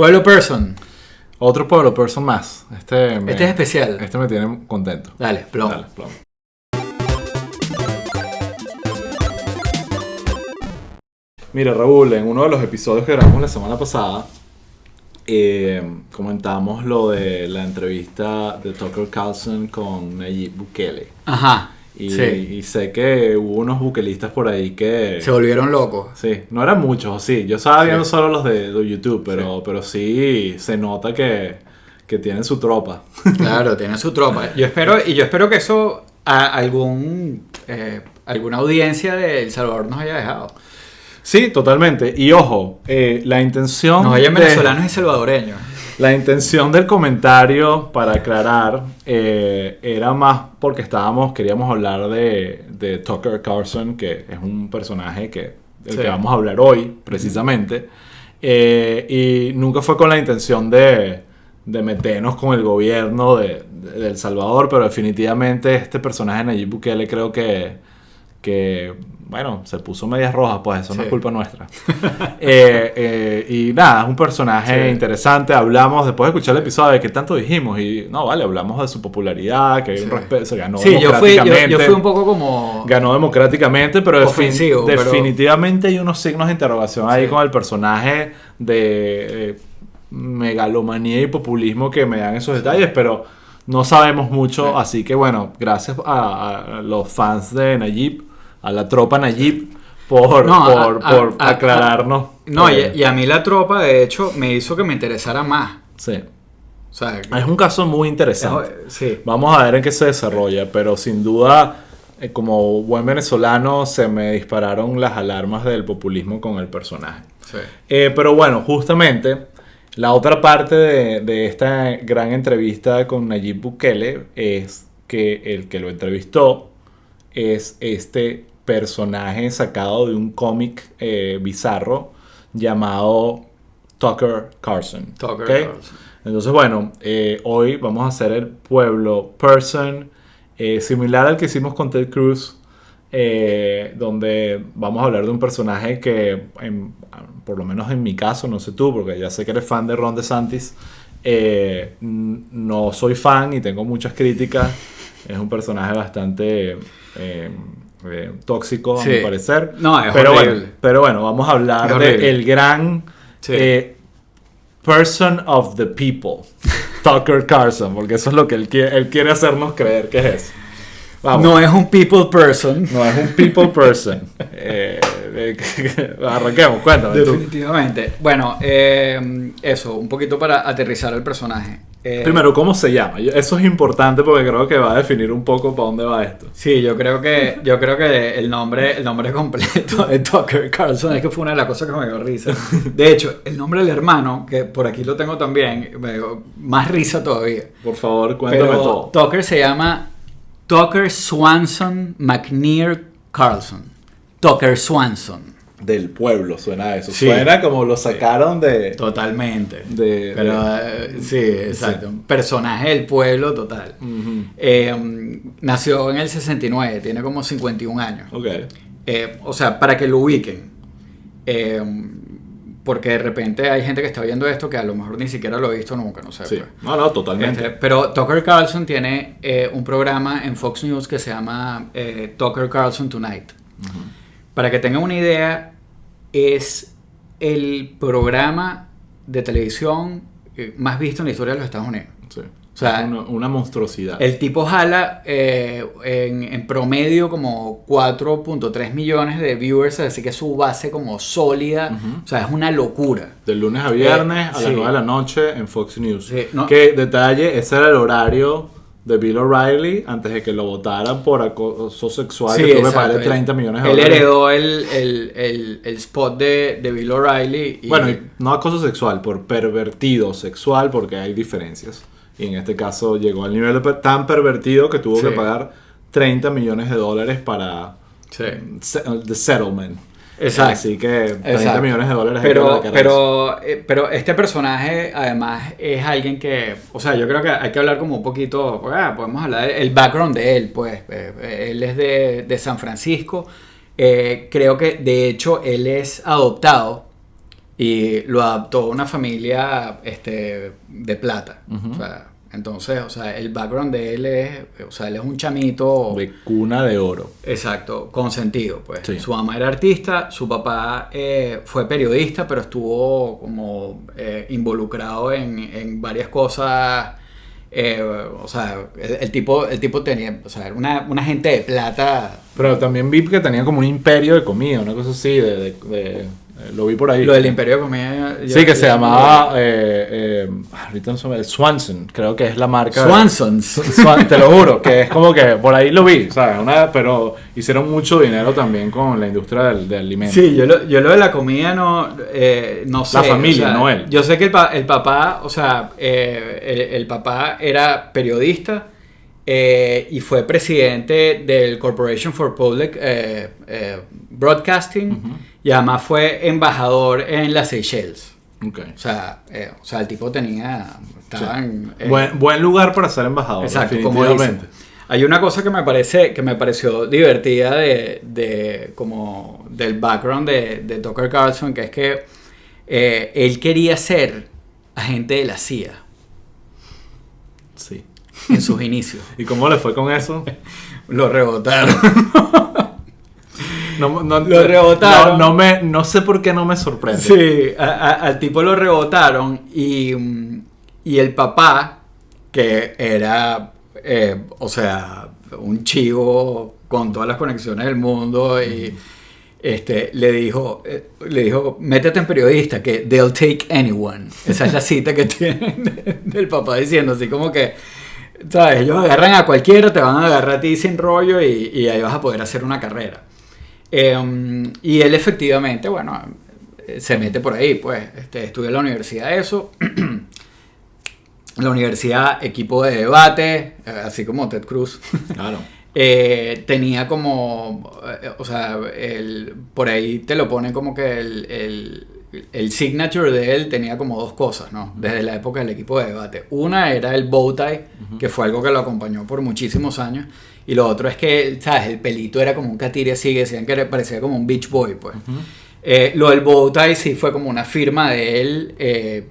Pueblo Person. Otro Pueblo Person más. Este es especial. Este me tiene contento. Dale, plomo. Dale, plomo. Mira, Raúl, en uno de los episodios que grabamos la semana pasada, comentamos lo de la entrevista de Tucker Carlson con Nayib Bukele. Ajá. Y sé que hubo unos bukelistas por ahí que... Se volvieron locos. Sí, no eran muchos, sí. Yo estaba viendo solo los de YouTube, pero sí se nota que tienen su tropa. Claro, tienen su tropa. Yo espero que eso alguna audiencia de El Salvador nos haya dejado. Sí, totalmente. Y ojo, la intención... Nos hayan venezolanos y salvadoreños. La intención del comentario, para aclarar, era más porque queríamos hablar de Tucker Carlson, que es un personaje del que vamos a hablar hoy, precisamente. Y nunca fue con la intención de meternos con el gobierno de El Salvador, pero definitivamente este personaje Nayib Bukele creo que bueno, se puso medias rojas, pues eso no es culpa nuestra. Y nada, es un personaje interesante. Hablamos, después de escuchar el episodio, de qué tanto dijimos. Y no, vale, hablamos de su popularidad, que hay un respeto, se ganó democráticamente. Yo fui un poco como... Ganó democráticamente, pero ofensivo, definitivamente hay unos signos de interrogación ahí con el personaje de megalomanía y populismo que me dan esos detalles, pero no sabemos mucho. Así que bueno, gracias a los fans de Nayib, a la tropa Nayib por aclararnos. Y a mí la tropa, de hecho, me hizo que me interesara más. Sí. O sea, es un caso muy interesante. Sí. Vamos a ver en qué se desarrolla, pero sin duda, como buen venezolano, se me dispararon las alarmas del populismo con el personaje. Sí. Pero bueno, justamente, la otra parte de esta gran entrevista con Nayib Bukele es que el que lo entrevistó es este personaje sacado de un cómic bizarro llamado Tucker Carlson. Carlson. Entonces, bueno, hoy vamos a hacer el Pueblo Person, similar al que hicimos con Ted Cruz, donde vamos a hablar de un personaje que, por lo menos en mi caso, no sé tú, porque ya sé que eres fan de Ron DeSantis, no soy fan y tengo muchas críticas. Es un personaje bastante... tóxico, a mi parecer. No, es horrible. Pero bueno, vamos a hablar del gran person of the people, Tucker Carlson, porque eso es lo que él quiere hacernos creer que es. Vamos. No es un people person. No es un people person. Arranquemos, cuéntame. Definitivamente. Tú. Bueno, eso, un poquito para aterrizar el personaje. Primero, ¿cómo se llama? Eso es importante porque creo que va a definir un poco para dónde va esto. Sí, yo creo que el nombre completo de Tucker Carlson es que fue una de las cosas que me dio risa. De hecho, el nombre del hermano, que por aquí lo tengo también, me dio más risa todavía. Por favor, cuéntame todo. Tucker se llama Tucker Swanson McNear Carlson. Tucker Swanson. Del pueblo suena eso. Sí. Suena como lo sacaron de... Totalmente. Sí, exacto. Sí. Personaje del pueblo total. Uh-huh. Nació en el 69, tiene como 51 años. Okay. O sea, para que lo ubiquen. Porque de repente hay gente que está viendo esto que a lo mejor ni siquiera lo ha visto nunca, no sé. Sí. No, totalmente. Pero Tucker Carlson tiene un programa en Fox News que se llama Tucker Carlson Tonight. Uh-huh. Para que tengan una idea, es el programa de televisión más visto en la historia de los Estados Unidos. Sí. O sea, una monstruosidad. El tipo jala en promedio como 4.3 millones de viewers, así que su base como sólida. Uh-huh. O sea, es una locura. De lunes a viernes a las 9 de la noche en Fox News. Sí, no. Que detalle, ese era el horario de Bill O'Reilly antes de que lo votaran por acoso sexual, que tuvo que pagarle 30 millones de dólares. Él heredó el spot de Bill O'Reilly. Bueno, no acoso sexual, por pervertido sexual, porque hay diferencias. Y en este caso llegó al nivel tan pervertido que tuvo que pagar 30 millones de dólares para the settlement. Exacto. Así que 30 millones de dólares. Pero este personaje además es alguien que, o sea, yo creo que hay que hablar como un poquito, podemos hablar del background de él, pues. Él es de San Francisco. Creo que de hecho él es adoptado y lo adoptó una familia de plata. O sea, entonces, o sea, el background de él es, o sea, él es un chamito de cuna de oro. Exacto, consentido, pues. Sí. Su mamá era artista, su papá fue periodista, pero estuvo como involucrado en varias cosas. O sea, el tipo tenía, o sea, era una gente de plata. Pero también vi que tenía como un imperio de comida, una cosa así, lo vi por ahí. Lo del imperio de comida. Sí, que se llamaba ahorita no sé, el Swanson, creo que es la marca. Swansons. Te lo juro, que es como que por ahí lo vi, ¿sabes? Pero hicieron mucho dinero también con la industria del alimento. Sí, yo lo de la comida no sé. La familia, o sea, no él. Yo sé que el papá, o sea, el papá era periodista y fue presidente del Corporation for Public Broadcasting y además fue embajador en las Seychelles. Okay. O sea, el tipo tenía... Buen lugar para ser embajador. Exacto, definitivamente. Hay una cosa que me pareció divertida como del background de Tucker Carlson, que es que él quería ser agente de la CIA. Sí. En sus inicios. ¿Y cómo le fue con eso? Lo rebotaron. Lo rebotaron. No sé por qué no me sorprende. Sí, al tipo lo rebotaron y el papá, que era, o sea, un chivo con todas las conexiones del mundo y le dijo, métete en periodista, que they'll take anyone. Esa es la cita que tienen del papá diciendo, así como que, ¿sabes? Ellos agarran a cualquiera, te van a agarrar a ti sin rollo y ahí vas a poder hacer una carrera. Y él efectivamente, bueno, se mete por ahí, pues, estudió en la universidad eso, la universidad, equipo de debate, así como Ted Cruz. Claro. Tenía como, o sea, por ahí te lo ponen como que el signature de él tenía como dos cosas, ¿no? Desde la época del equipo de debate. Una era el bow tie, que fue algo que lo acompañó por muchísimos años. Y lo otro es que, ¿sabes? El pelito era como un catire así, que decían que parecía como un beach boy, pues. Lo del bow tie sí fue como una firma de él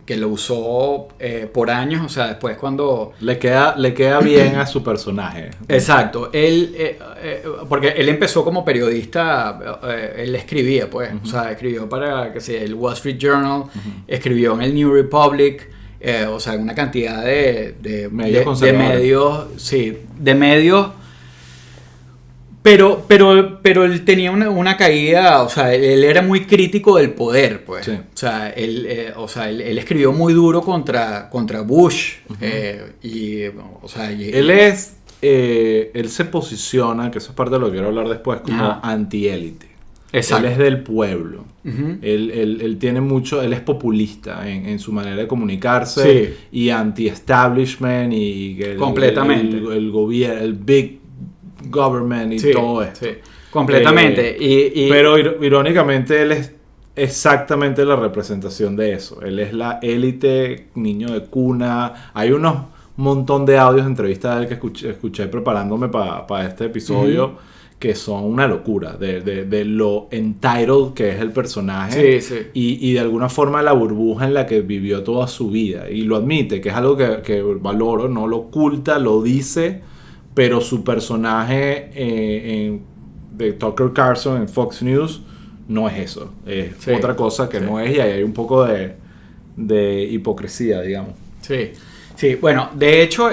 que lo usó por años, o sea, después cuando... Le queda bien a su personaje. Exacto, porque él empezó como periodista, él escribía, pues, o sea, escribió para, que sé, el Wall Street Journal, escribió en el New Republic, o sea, una cantidad de medios, sí, de medios. Pero él tenía una caída, o sea, él era muy crítico del poder, pues. Sí. O sea, él escribió muy duro contra Bush. Él se posiciona, que eso es parte de lo que quiero hablar después, como antiélite. Exacto. Él es del pueblo. Él tiene mucho, él es populista en su manera de comunicarse, sí, y anti-establishment y completamente el gobierno, el big government y sí, todo esto. Sí, completamente. Pero irónicamente él es exactamente la representación de eso. Él es la élite, niño de cuna. Hay unos montón de audios de entrevistas de él que escuché preparándome para este episodio, que son una locura de lo entitled que es el personaje, sí, sí, y de alguna forma la burbuja en la que vivió toda su vida, y lo admite, que es algo que valoro, no lo oculta, lo dice. Pero su personaje de Tucker Carlson en Fox News no es eso. Es sí, otra cosa que sí, no es, y ahí hay un poco de hipocresía, digamos. Sí, sí, bueno, de hecho,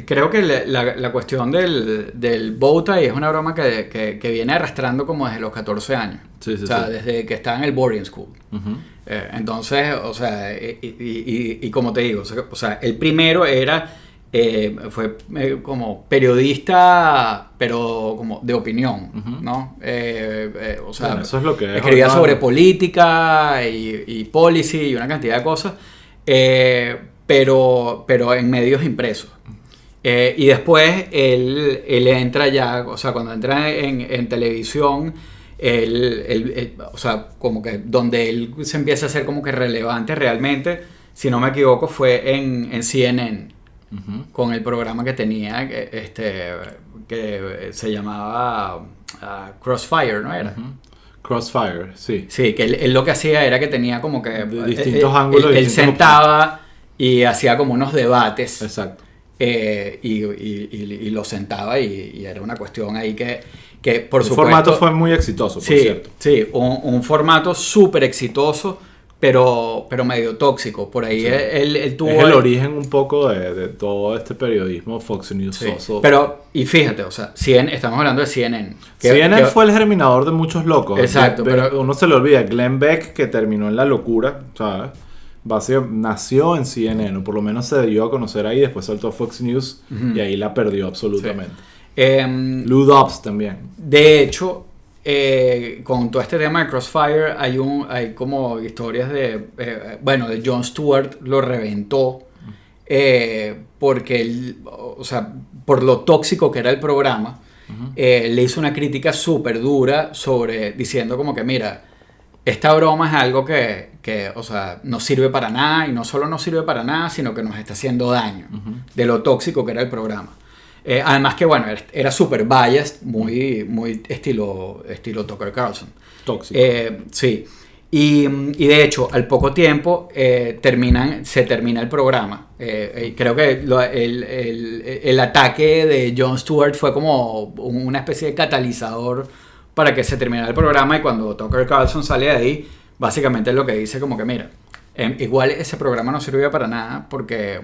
creo que la cuestión del bow tie es una broma que viene arrastrando como desde los 14 años. Sí, sí, o sea, sí, desde que estaba en el boarding school. Entonces, o sea, y como te digo, o sea, el primero era... fue como periodista, pero como de opinión, ¿no? O sea, bueno, eso es lo que escribía sobre política y policy y una cantidad de cosas, pero en medios impresos. Y después él entra ya, o sea, cuando entra en televisión, o sea, como que donde él se empieza a hacer como que relevante realmente, si no me equivoco, fue en CNN. Con el programa que tenía que se llamaba Crossfire, ¿no era? Crossfire, sí. Sí, que él lo que hacía era que tenía como que... De distintos ángulos. Él sentaba y hacía como unos debates. Exacto. Y lo sentaba y era una cuestión ahí que por supuesto... El formato fue muy exitoso, por cierto. Sí, un formato súper exitoso, pero medio tóxico. Por ahí él tuvo... Es el origen un poco de todo este periodismo Fox News. Sí. Pero, y fíjate, o sea, estamos hablando de CNN. CNN fue el germinador de muchos locos. Exacto. Pero uno se le olvida, Glenn Beck, que terminó en la locura, ¿sabes? Básicamente nació en CNN, o por lo menos se dio a conocer ahí, después saltó a Fox News y ahí la perdió absolutamente. Lou Dobbs también. De hecho, con todo este tema de Crossfire hay como historias de Jon Stewart lo reventó porque él, o sea, por lo tóxico que era el programa, le hizo una crítica súper dura diciendo como que mira, esta broma es algo que o sea, no sirve para nada, y no solo no sirve para nada, sino que nos está haciendo daño de lo tóxico que era el programa. Además que, bueno, era súper biased, muy estilo Tucker Carlson. Tóxico. Sí. Y de hecho, al poco tiempo se termina el programa. Creo que el ataque de Jon Stewart fue como una especie de catalizador para que se terminara el programa, y cuando Tucker Carlson sale de ahí, básicamente es lo que dice como que mira, igual ese programa no servía para nada porque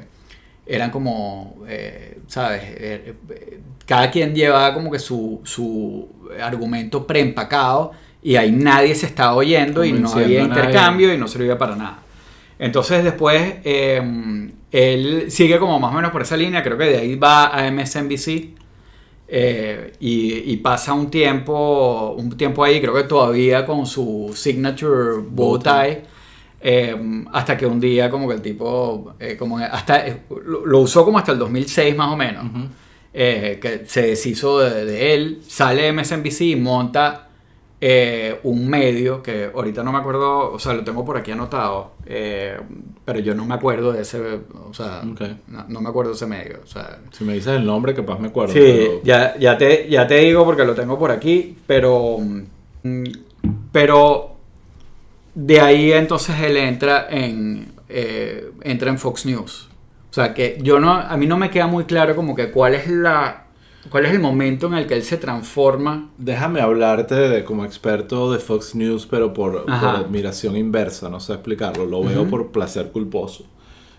eran como, ¿sabes? Cada quien llevaba como que su argumento preempacado y ahí nadie se estaba oyendo y no había intercambio y no servía para nada. Entonces después él sigue como más o menos por esa línea, creo que de ahí va a MSNBC. Y pasa un tiempo ahí, creo que todavía con su signature bow tie, hasta que un día como que el tipo lo usó como hasta el 2006 más o menos, que se deshizo de él, sale de MSNBC y monta un medio que ahorita no me acuerdo, o sea, lo tengo por aquí anotado, pero yo no me acuerdo de ese, o sea, no me acuerdo de ese medio, o sea, si me dices el nombre capaz me acuerdo. Sí, pero... ya te digo porque lo tengo por aquí, pero de ahí entonces él entra en Fox News. O sea, que a mí no me queda muy claro como que cuál es el momento en el que él se transforma. Déjame hablarte como experto de Fox News, pero por admiración inversa, no sé explicarlo. Lo veo por placer culposo.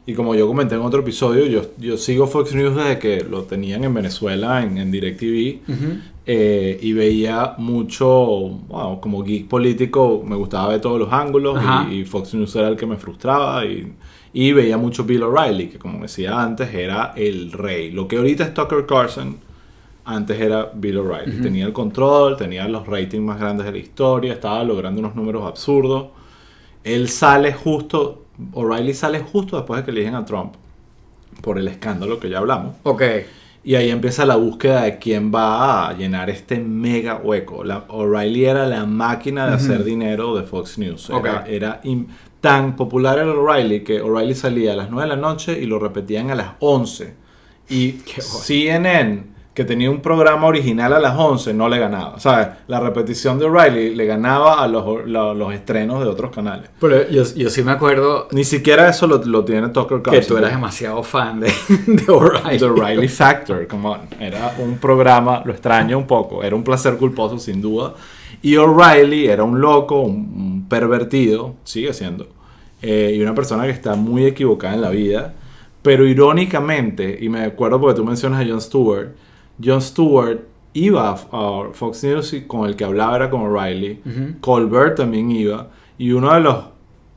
Y como yo comenté en otro episodio, yo sigo Fox News desde que lo tenían en Venezuela, en DirecTV, y veía mucho, como geek político, me gustaba ver todos los ángulos, y Fox News era el que me frustraba, y veía mucho Bill O'Reilly, que como decía antes, era el rey. Lo que ahorita es Tucker Carlson, antes era Bill O'Reilly. Tenía el control, tenía los ratings más grandes de la historia, estaba logrando unos números absurdos. O'Reilly sale justo después de que eligen a Trump, por el escándalo que ya hablamos. Y ahí empieza la búsqueda de quién va a llenar este mega hueco. O'Reilly era la máquina de hacer dinero de Fox News. Era tan popular el O'Reilly que O'Reilly salía a las 9 de la noche y lo repetían a las 11. Y CNN, que tenía un programa original a las 11, no le ganaba. ¿Sabes? La repetición de O'Reilly le ganaba a los estrenos de otros canales. Pero yo sí me acuerdo... Ni siquiera eso lo tiene Tucker Carlson. Que tú eras demasiado fan de O'Reilly. The O'Reilly Factor, come on. Era un programa, lo extraño un poco, era un placer culposo sin duda. Y O'Reilly era un loco, un pervertido, sigue siendo, y una persona que está muy equivocada en la vida. Pero irónicamente, y me acuerdo porque tú mencionas a Jon Stewart iba a Fox News y con el que hablaba era con O'Reilly. Colbert también iba. Y uno de los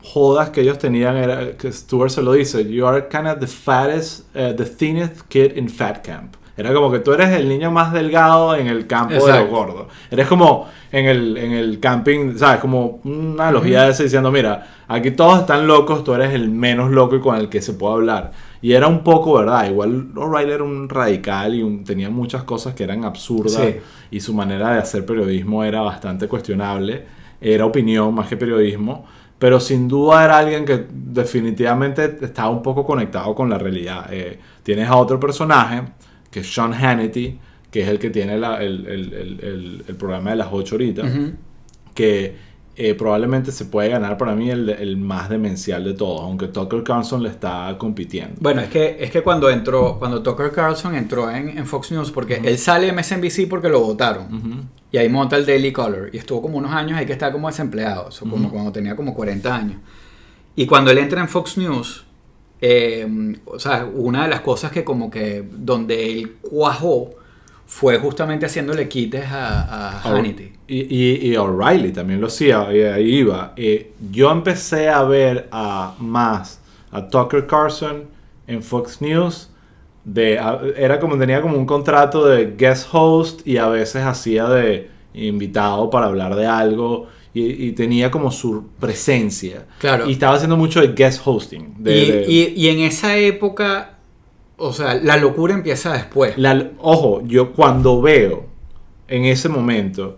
jodas que ellos tenían era que Stewart se lo dice: You are kind of the thinnest kid in fat camp. Era como que tú eres el niño más delgado en el campo de los gordos. Eres como en el camping, ¿sabes? Como una analogía de eso diciendo: mira, aquí todos están locos, tú eres el menos loco y con el que se puede hablar. Y era un poco verdad. Igual O'Reilly era un radical y tenía muchas cosas que eran absurdas. Y su manera de hacer periodismo era bastante cuestionable. Era opinión más que periodismo. Pero sin duda era alguien que definitivamente estaba un poco conectado con la realidad. Tienes a otro personaje, que es Sean Hannity, que es el que tiene el programa de las 8 ahorita, que probablemente se puede ganar para mí el más demencial de todos, aunque Tucker Carlson le está compitiendo. Bueno, es que cuando Tucker Carlson entró en Fox News, porque él sale de MSNBC porque lo votaron, y ahí monta el Daily Caller, y estuvo como unos años ahí que estaba como desempleado, como cuando tenía como 40 años. Y cuando él entra en Fox News, o sea, una de las cosas que como que donde él cuajó fue justamente haciéndole quites a Hannity. Y O'Reilly también lo hacía, y ahí iba. Yo empecé a ver más a Tucker Carlson en Fox News. Tenía como un contrato de guest host y a veces hacía de invitado para hablar de algo. Y tenía como su presencia. Claro. Y estaba haciendo mucho de guest hosting. Y en esa época, o sea, la locura empieza después. Ojo, yo cuando veo en ese momento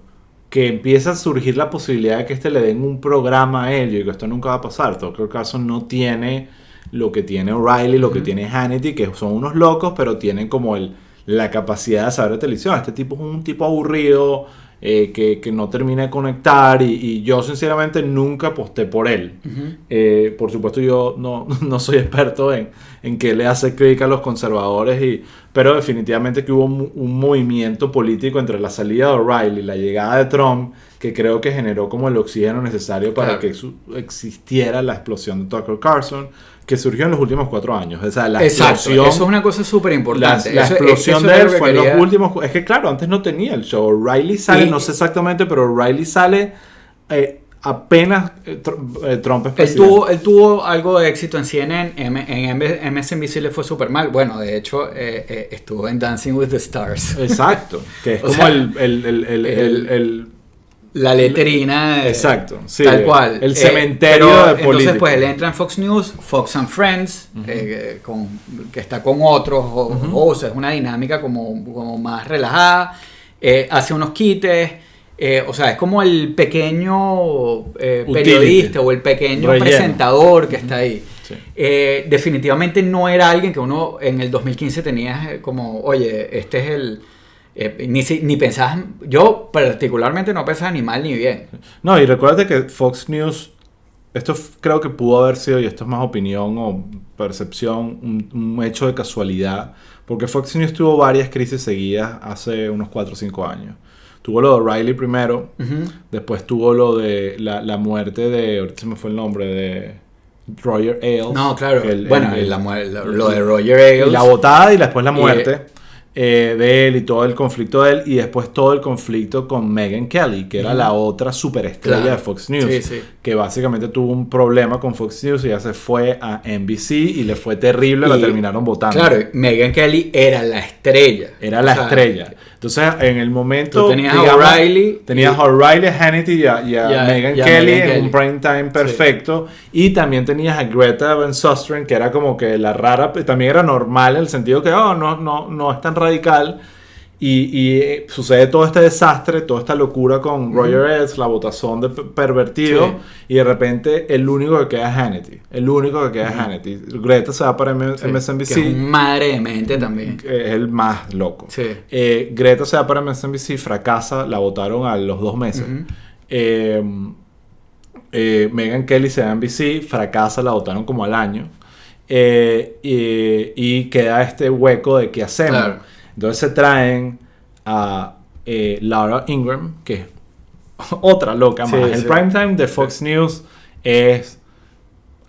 que empieza a surgir la posibilidad de que le den un programa a él, y que esto nunca va a pasar. Tucker Carlson no tiene lo que tiene O'Reilly, lo que tiene Hannity, que son unos locos, pero tienen como la capacidad de saber de televisión. Este tipo es un tipo aburrido, que no termina de conectar, y yo sinceramente nunca aposté por él. Por supuesto yo no soy experto en qué le hace crítica a los conservadores, pero definitivamente que hubo un movimiento político entre la salida de O'Reilly y la llegada de Trump que creo que generó como el oxígeno necesario para que existiera la explosión de Tucker Carlson, que surgió en los últimos 4 años. O sea, la explosión, eso es una cosa súper importante. La explosión de él fue en los últimos... Es que claro, antes no tenía el show. O'Reilly sale, no sé exactamente, pero O'Reilly sale apenas Trump es presidente. Él tuvo algo de éxito en CNN, en MSNBC le fue súper mal. Bueno, de hecho, estuvo en Dancing with the Stars. Exacto, que es como la letrina. Exacto, sí, tal cual. El cementerio de política. Entonces, pues él entra en Fox News, Fox and Friends, que está con otros, o sea, es una dinámica como más relajada, hace unos quites. O sea, es como el pequeño periodista o el pequeño presentador que está ahí. Sí. Definitivamente no era alguien que uno en el 2015 tenía como, oye, este es el... ni pensabas, yo particularmente no pensaba ni mal ni bien. No, y recuérdate que Fox News, esto creo que pudo haber sido, y esto es más opinión o percepción, un hecho de casualidad, porque Fox News tuvo varias crisis seguidas hace unos 4 o 5 años. Tuvo lo de O'Reilly primero, después tuvo lo de la muerte de, ahorita se me fue el nombre, de Roger Ailes. No, claro, lo de Roger Ailes. Y la botada y después la muerte de él y todo el conflicto de él, y después todo el conflicto con Megyn Kelly, que era la otra superestrella de Fox News, que básicamente tuvo un problema con Fox News y ya se fue a NBC y le fue terrible, la terminaron votando. Claro, Megyn Kelly era la estrella. Era la estrella. Entonces, en el momento... Tú tenías a O'Reilly. Tenías a O'Reilly, a Hannity y a Megyn Kelly en un prime time perfecto. Sí. Y también tenías a Greta Van Susteren, que era como que la rara... También era normal en el sentido que no es tan radical. Y sucede todo este desastre, toda esta locura con Roger Ailes, la votación de pervertido. Sí. Y de repente el único que queda es Hannity. Hannity. Greta se va para MSNBC. Que es un madre de mente también. Es el más loco. Sí. Greta se va para MSNBC, fracasa, la votaron a los 2 meses. Megyn Kelly se va a NBC, fracasa, la votaron como al año. Y queda este hueco de qué hacemos. Claro. Entonces se traen a Laura Ingraham, que es otra loca más. El primetime de Fox News es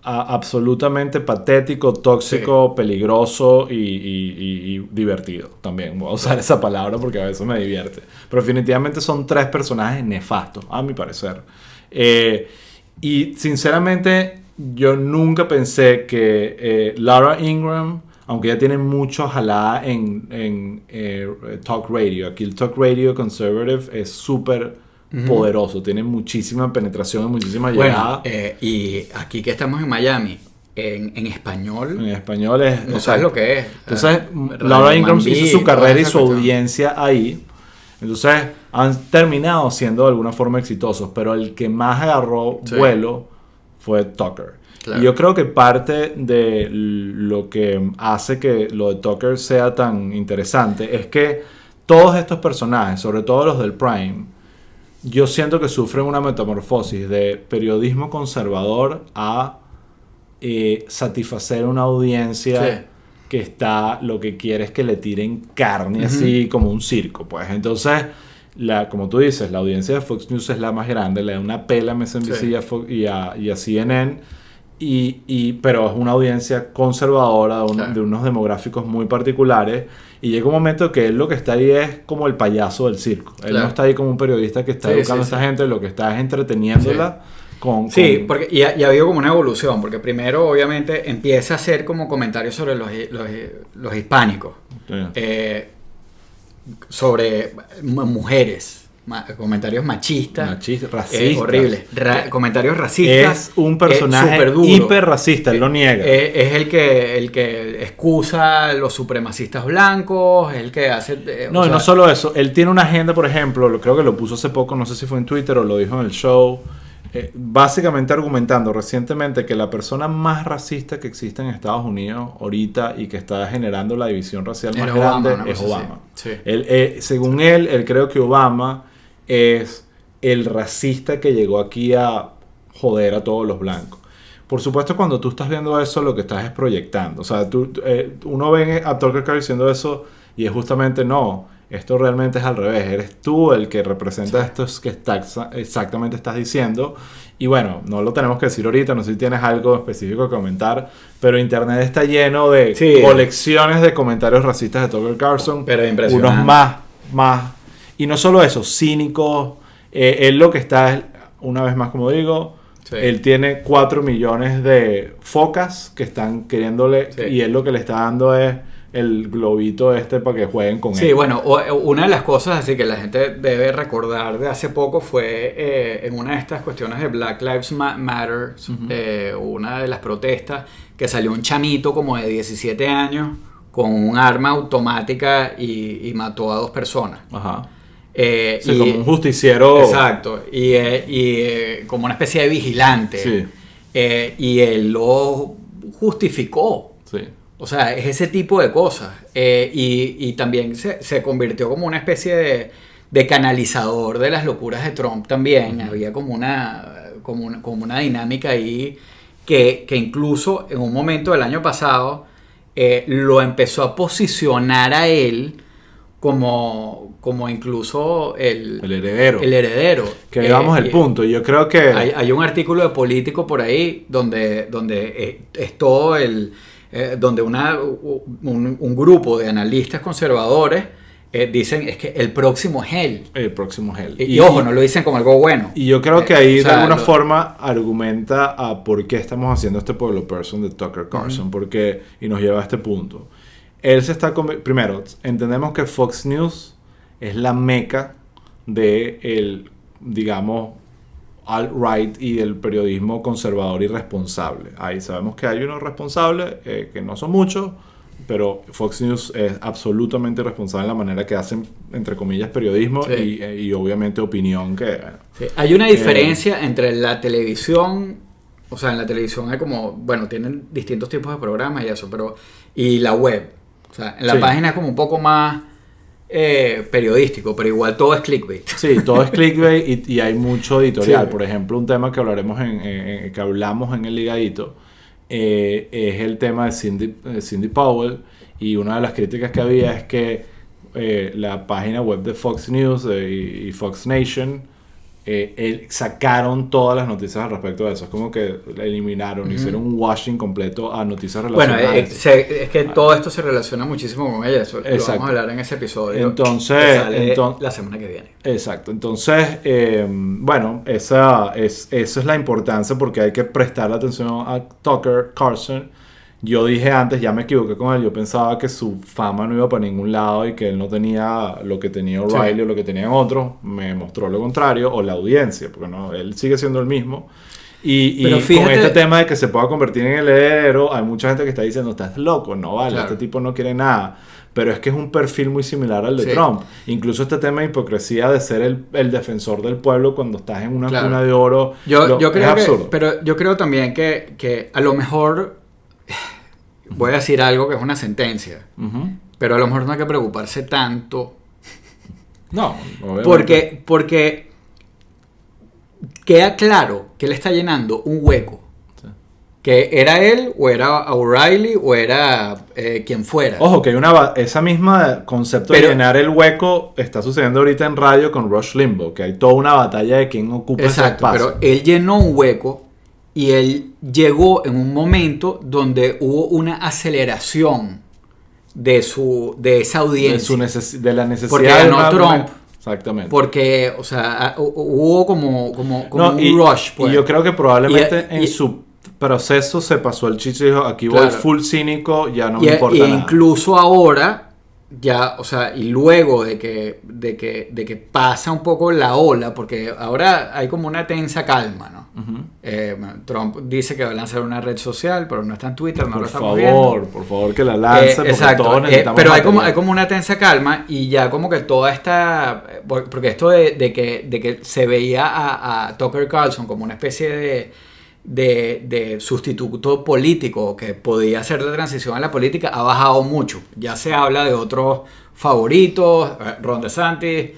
absolutamente patético, tóxico, peligroso y divertido. También voy a usar esa palabra porque a veces me divierte. Pero definitivamente son 3 personajes nefastos, a mi parecer. Y sinceramente yo nunca pensé que Laura Ingraham, aunque ya tiene mucho jalada en talk radio. Aquí el talk radio conservative es súper poderoso. Tiene muchísima penetración y muchísima llegada. Y aquí que estamos en Miami, en español... En español es... No sabes lo que es. Entonces, Laura Ingraham hizo su carrera y su audiencia ahí. Entonces, han terminado siendo de alguna forma exitosos. Pero el que más agarró vuelo fue Tucker. Claro. Y yo creo que parte de lo que hace que lo de Tucker sea tan interesante es que todos estos personajes, sobre todo los del Prime, yo siento que sufren una metamorfosis de periodismo conservador a satisfacer una audiencia que está, lo que quiere es que le tiren carne así como un circo, pues. Entonces, como tú dices, la audiencia de Fox News es la más grande, le da una pela a MSNBC y a CNN, pero es una audiencia conservadora de unos demográficos muy particulares, y llega un momento que él lo que está ahí es como el payaso del circo. Él no está ahí como un periodista que está educando a esta gente, lo que está es entreteniéndola. Porque y ha habido como una evolución, porque primero obviamente empieza a hacer como comentarios sobre los hispánicos, sobre mujeres, comentarios machistas, racistas, horribles, comentarios racistas. Es un personaje hiper racista, él lo niega. Es el que excusa los supremacistas blancos, es el que hace... no solo eso, él tiene una agenda, por ejemplo, creo que lo puso hace poco, no sé si fue en Twitter o lo dijo en el show, básicamente argumentando recientemente que la persona más racista que existe en Estados Unidos ahorita y que está generando la división racial más grande es Obama. Sí. Según él creo que Obama es el racista que llegó aquí a joder a todos los blancos. Por supuesto, cuando tú estás viendo eso, lo que estás es proyectando. O sea, uno ve a Tucker Carlson diciendo eso y es justamente esto realmente es al revés. Eres tú el que representa esto que exactamente estás diciendo. Y bueno, no lo tenemos que decir ahorita, no sé si tienes algo específico que comentar, pero internet está lleno de colecciones de comentarios racistas de Tucker Carlson. Pero impresionante. Unos más. Y no solo eso, cínicos. Él lo que está es, una vez más como digo, él tiene 4 millones de focas que están queriéndole, y él lo que le está dando es el globito para que jueguen con él. Sí, bueno, una de las cosas así que la gente debe recordar de hace poco fue en una de estas cuestiones de Black Lives Matter, una de las protestas, que salió un chamito como de 17 años con un arma automática y mató a 2 personas. Ajá. Como un justiciero. Exacto, y como una especie de vigilante. Sí. Y él lo justificó. Sí. O sea, es ese tipo de cosas. Y también se convirtió como una especie de canalizador de las locuras de Trump también. Había como una dinámica ahí que incluso en un momento del año pasado lo empezó a posicionar a él como incluso el heredero. El heredero. Que digamos el punto. Yo creo que... Hay un artículo de Político por ahí donde es todo donde un grupo de analistas conservadores dicen es que el próximo es él. El próximo es él. Y ojo, no lo dicen como algo bueno. Y yo creo que ahí de alguna forma argumenta a por qué estamos haciendo este pueblo person de Tucker Carlson. Y nos lleva a este punto. Él se está... Primero, entendemos que Fox News es la meca de el, digamos, alt-right y del periodismo conservador y responsable. Ahí sabemos que hay unos responsables, que no son muchos, pero Fox News es absolutamente responsable en la manera que hacen, entre comillas, periodismo y obviamente opinión. Hay una diferencia entre la televisión, o sea, en la televisión hay como, bueno, tienen distintos tipos de programas y eso, y la web. O sea, en la página es como un poco más periodístico, pero igual todo es clickbait. Sí, todo es clickbait y hay mucho editorial. Por ejemplo, un tema que hablaremos que hablamos en el ligadito es el tema de Cindy Powell, y una de las críticas que había es que la página web de Fox News y Fox Nation sacaron todas las noticias al respecto de eso. Es como que la eliminaron, hicieron un washing completo a noticias relacionadas. Bueno, es que todo esto se relaciona muchísimo con ella. Eso lo vamos a hablar en ese episodio. Entonces, la semana que viene. Exacto. Entonces, bueno, esa es la importancia, porque hay que prestarle atención a Tucker Carlson. Yo dije antes, ya me equivoqué con él, yo pensaba que su fama no iba para ningún lado y que él no tenía lo que tenía O'Reilly o lo que tenían otros. Me mostró lo contrario, o la audiencia, porque no, él sigue siendo el mismo. Y fíjate, con este tema de que se pueda convertir en el heredero, hay mucha gente que está diciendo, estás loco, no vale, este tipo no quiere nada. Pero es que es un perfil muy similar al de Trump. Incluso este tema de hipocresía de ser el defensor del pueblo cuando estás en una cuna de oro, yo creo es absurdo. Pero yo creo también que a lo mejor... Voy a decir algo que es una sentencia, pero a lo mejor no hay que preocuparse tanto. No, obviamente. Porque queda claro que él está llenando un hueco. Que era él, o era O'Reilly, o era quien fuera. Ojo, que hay esa misma concepto de llenar el hueco está sucediendo ahorita en radio con Rush Limbaugh, que hay toda una batalla de quién ocupa ese espacio. Pero él llenó un hueco y él llegó en un momento donde hubo una aceleración de esa audiencia. De la necesidad porque ganó Trump. Exactamente. Porque, o sea, hubo como un rush. Pues. Y yo creo que probablemente en su proceso se pasó el chicho y dijo, aquí voy full cínico, ya no me importa nada. Incluso ahora, ya, o sea, y luego de que pasa un poco la ola, porque ahora hay como una tensa calma, ¿no? Uh-huh. Trump dice que va a lanzar una red social, pero no está en Twitter, no lo estamos viendo. Por favor, que la lance, porque exacto, todos necesitamos pero hay como una tensa calma y ya como que toda esta... Porque esto de que se veía a Tucker Carlson como una especie de sustituto político que podía hacer la transición a la política ha bajado mucho. Ya se habla de otros favoritos, Ron DeSantis,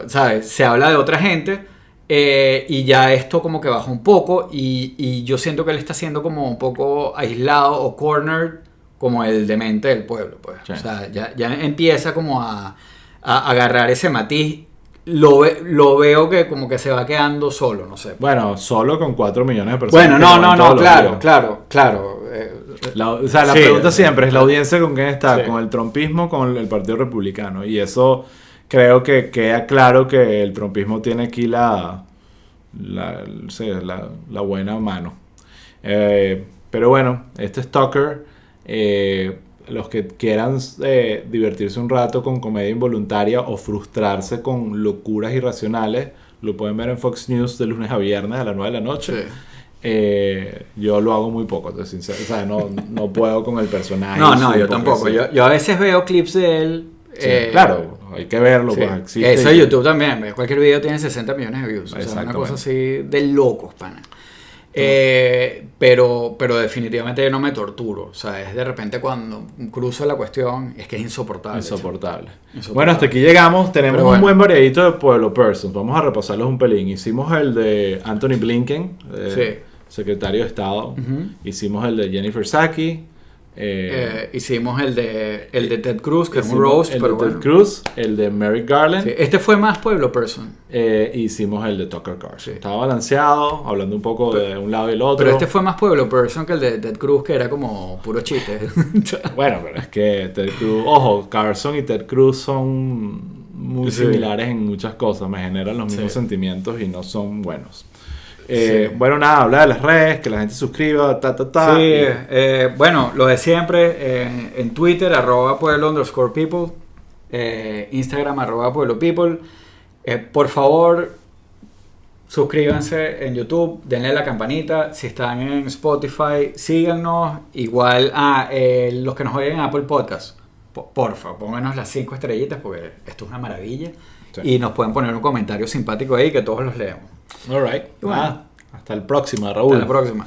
¿sabes? Se habla de otra gente y ya esto como que bajó un poco y yo siento que él está siendo como un poco aislado o cornered como el demente del pueblo, pues. Sí. O sea, ya empieza como a agarrar ese matiz. Lo veo que como que se va quedando solo, no sé. Bueno, solo con 4 millones de personas. Bueno, no, claro. La pregunta siempre es, ¿la audiencia con quién está? Sí. ¿Con el trumpismo o con el Partido Republicano? Y eso creo que queda claro que el trumpismo tiene aquí la buena mano. Pero bueno, este es Tucker. Los que quieran divertirse un rato con comedia involuntaria o frustrarse con locuras irracionales, lo pueden ver en Fox News de lunes a viernes a las 9 de la noche. Sí. Yo lo hago muy poco, entonces, o sea, no puedo con el personaje. No, yo tampoco. Yo a veces veo clips de él. Sí, claro, hay que verlo. Sí. Pues, eso de YouTube también. Cualquier video tiene 60 millones de views. O sea, una cosa así de locos, pana. Pero definitivamente yo no me torturo. O sea, es de repente cuando cruzo la cuestión, es que es insoportable. Bueno, hasta aquí llegamos. Tenemos un buen variadito de Pueblo Person. Vamos a repasarlos un pelín. Hicimos el de Anthony Blinken, secretario de Estado. Uh-huh. Hicimos el de Jennifer Psaki. Hicimos el de Ted Cruz, que es un roast, el de Ted Cruz, el de Merrick Garland. Sí, este fue más Pueblo Person. Hicimos el de Tucker Carlson. Sí. Estaba balanceado, hablando un poco de un lado y el otro. Pero este fue más Pueblo Person que el de Ted Cruz, que era como puro chiste. Bueno, pero es que Ted Cruz, ojo, Carlson y Ted Cruz son muy similares en muchas cosas, me generan los mismos sentimientos y no son buenos. Bueno, nada, habla de las redes, que la gente se suscriba, Sí, bueno, lo de siempre, en Twitter, @pueblo_people, Instagram, @pueblopeople. Por favor, suscríbanse en YouTube, denle a la campanita. Si están en Spotify, síganos. Igual los que nos oyen en Apple Podcast, porfa, pónganos las 5 estrellitas porque esto es una maravilla. Sí. Y nos pueden poner un comentario simpático ahí que todos los leemos. Alright. Bueno. Hasta el próximo, Raúl. Hasta la próxima.